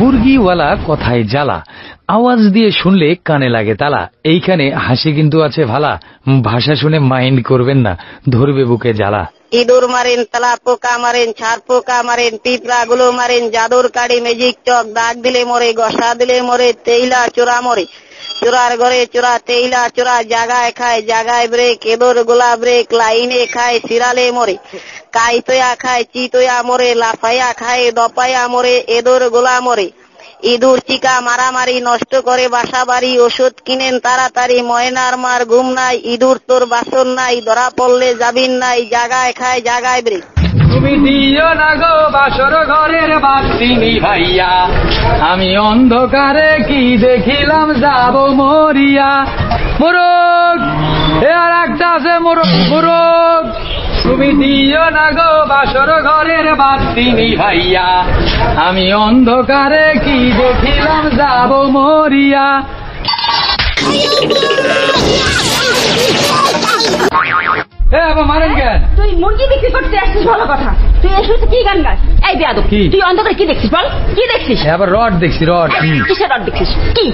মুরগিওয়ালা কথায় জ্বালা, আওয়াজ দিয়ে শুনলে কানে লাগে তালা। এইখানে হাসি কিন্তু আছে ভালা, ভাষা শুনে মাইন্ড করবেন না, ধরবে বুকে জ্বালা। ইঁদুর মারেন, তেলা পোকা মারেন, ছাড় পোকা মারেন, পিঁপড়া গুলো মারেন, জাদুর কাড়ি ম্যাজিক চক, দাগ দিলে মরে, ঘষা দিলে মরে, তেইলা চোরা মরে। চোরার ঘরে চোরা, তেইলা চোরা, জাগায় খায় জাগায় ব্রেক, এদোর গোলা ব্রেক, লাইনে খায় সিরালে মরে। কাইতয়া খায় চিতয়া মরে, লাফাইয়া খায় দপাইয়া মরে, এদোর গোলা মরে। ইঁদুর চিকা মারামারি, নষ্ট করে বাসা বাড়ি, ওষুধ কিনেন তাড়াতাড়ি, ময়নার মার ঘুম নাই, ইঁদুর তোর বাসন নাই, ধরা পড়লে যাবিন নাই, জাগায় খায় জাগায় ব্রেক। তুমি দিও না গো বাসর ঘরের বাতি নিভাইয়া, আমি অন্ধকারে কি দেখিলাম যাব মরিয়া। মোরগ এ আর একটা আছে মোরগ, তুমি দিও না গো বাসর ঘরের বাতি নিভাইয়া, আমি অন্ধকারে কি দেখিলাম যাব মরিয়া। মারেন কেন? তুই মুরগি বিক্রি করতে আসছিস ভালো কথা, তুই এসে কি গান গাছ? এই বেয়াদব, তুই অন্ধকারে কি দেখছিস বল? কি দেখছিস? আবার রড দেখছি। রড? কিসের রড দেখছিস? কি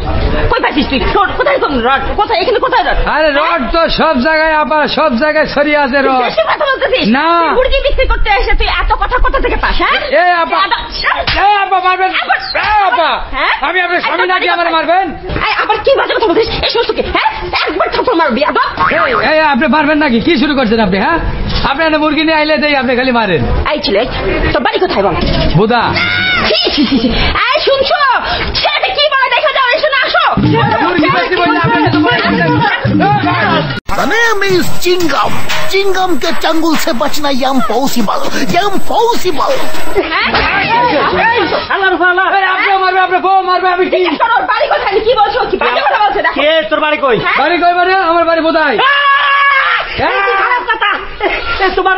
কই পাচ্ছিস তুই? কোথায় কোন রড? কোথায়? এখানে কোথায় রড? আরে রড তো সব জায়গায়, আবার সব জায়গায় ছড়িয়ে আছে রড। বেশি কথা বলতেছিস না। মুরগি বিক্রি করতে এসে তুই এত কথা কোথা থেকে পাস? হ্যাঁ মারবেন? আমি আপনার স্বামী নাকি আমার মারবেন? আবার কি বাজে কথা বলছিস? এই সমস্ত কি? হ্যাঁ একবার থাপ্পড় মার বেয়াদব। আপনি মারবেন নাকি? কি শুরু করছেন আপনি? হ্যাঁ আপনি একটা মুরগি নিয়ে আইলে দেই, আপনি খালি মারেন। এই ছেলে তোর বাড়ি কোথায় বল? বুদা। এই শুনছো ছেলে কি বলে দেখা যাও, এসে না আসো। মুরগি বেশি বললে আপনি The name is Chingam. Chingam के चंगुल से बचना impossible. Impossible. আপনার বউ মারবে। আমি কি তোর বাড়ি কোথায়? কি বলছো? কি বাজে কথা বলছে? দেখো তোর বাড়ি কই? বাড়ি কই মানে? আমার বাড়ি বোধায়। খারাপ কথা, তোমার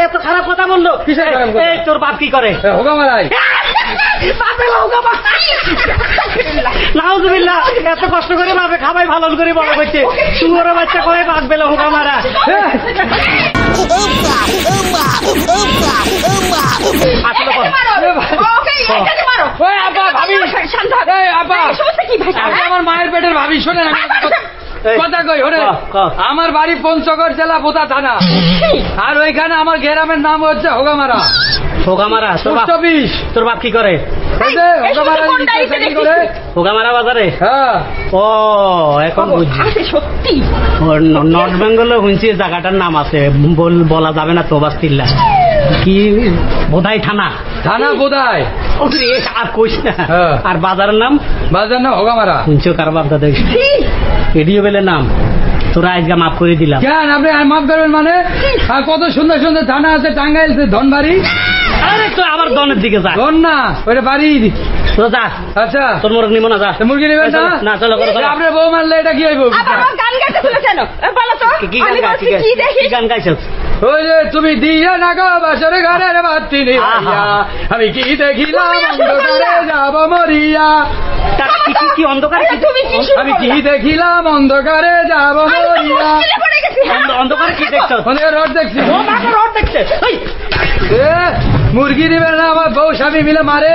এত খারাপ কথা বললো? এই তোর বাপ কি করে? হোগা মারাই। নাউজুবিল্লাহ, এত কষ্ট করে বাপে খাবাই ভালো করে বড় করছে, শুয়োর বাচ্চা কয়ে বাঘ বেলা হোগা মারা। আমার মায়ের পেটের ভাবি, শোনে না কথা কই। ওরে আমার বাড়ি পঞ্চগড় জেলা বোদা থানা, আর ওইখানে আমার গ্রামের নাম হচ্ছে হোগামারা। হোগামারা? তোর বাপ কি করে? হোগামারা বাজারে? হ্যাঁ। ও এখন বুঝছি। সত্যি নর্থ বেঙ্গলে শুনছি জায়গাটার নাম আছে, বলা যাবে না তো বাস্তিল্লা। কি বোধাই থানা? থানা বোধাই। আর কইস না। আর বাজারের নাম? বাজার নাম হোগামারা। শুনছো কার বাপ দাদা? এডিও বেলের নাম। তোরা আজকে মাফ করে দিলাম। কেন আপনি মাফ করবেন মানে? আর কত সুন্দর সুন্দর থানা আছে, টাঙ্গাইল, ধনবাড়ি। আরে তো আবার দনের দিকে যা। ধন না, ওইটা বাড়ি। তো যা। আচ্ছা তোর মুরগ নিব না, যা। মুরগি নেবেন না? না চলো করো। আপনার বউ মারলে এটা কি হইব? গান গাইতেছিল কেন বলো তো? কি গান গাইছো? ওই যে তুমি দিয়া না গো বাসর ঘরের বাতি নিভাইয়া, আমি কি দেখিলাম অন্ধকারে যাব মরিয়া। কি অন্ধকারে? আমি কি দেখিলাম অন্ধকারে যাব মরিয়া। অন্ধকারে কি দেখছো? রড দেখছি। রড দেখছে? মুরগি দিবে না, আমার বউ স্বামী মিলে মারে।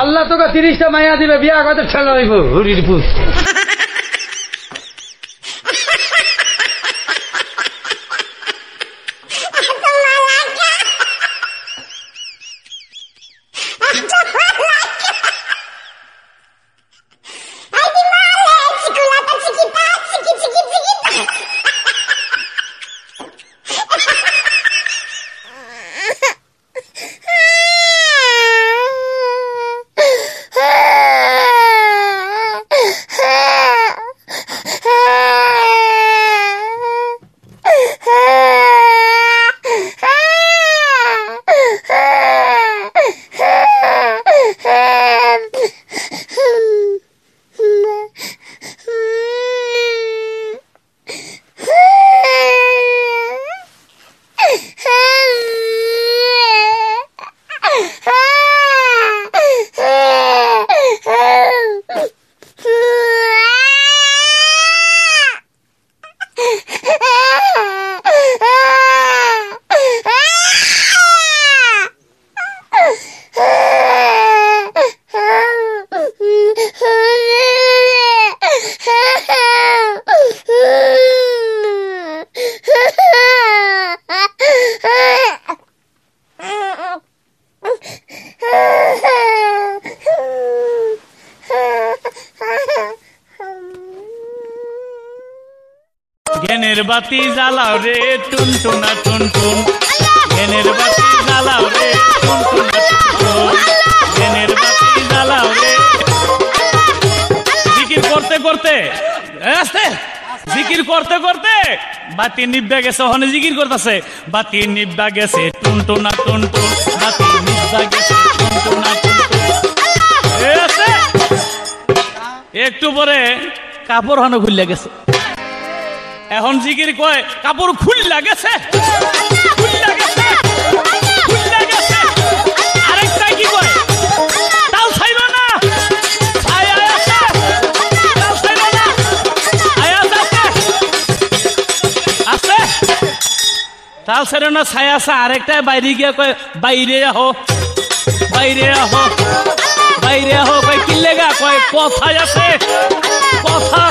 আল্লাহ তোকে 30টা মাইয়া দিবে, বিয়া কত ছেলে হইব। হুরির পুষ। Ah! বাতি জ্বালাও রে টুনটুনা টুনটুন, জ্ঞানের বাতি জ্বালাও রে টুনটুনা টুনটুন, জ্ঞানের বাতি জ্বালাও রে। জিকির করতে করতে আস্তে, জিকির করতে করতে বাতি নিভা গেছে, ওখানে জিকির করতেছে বাতি নিভা গেছে টুনটুনা টুনটুন, বাতি নিভা গেছে টুনটুনা টুনটুন। একটু পরে কাপড় হানো খুললে গেছে, এখন জিকির কয় কাপড় খুললা গেছে, খুললা গেছে, খুললা গেছে। আরেকটা কি কয় তাও ছাইল না, ছায়া আছে, তাও ছাইল না, ছায়া আছে, আছে, তাও ছাইল না, ছায়া আছে। আরেকটা বাইরে গিয়ে কয় বাইরে আহো, বাইরে আহো, বাইরে আহো। কয় কি লেগা? কয় কথায় আছে, কথা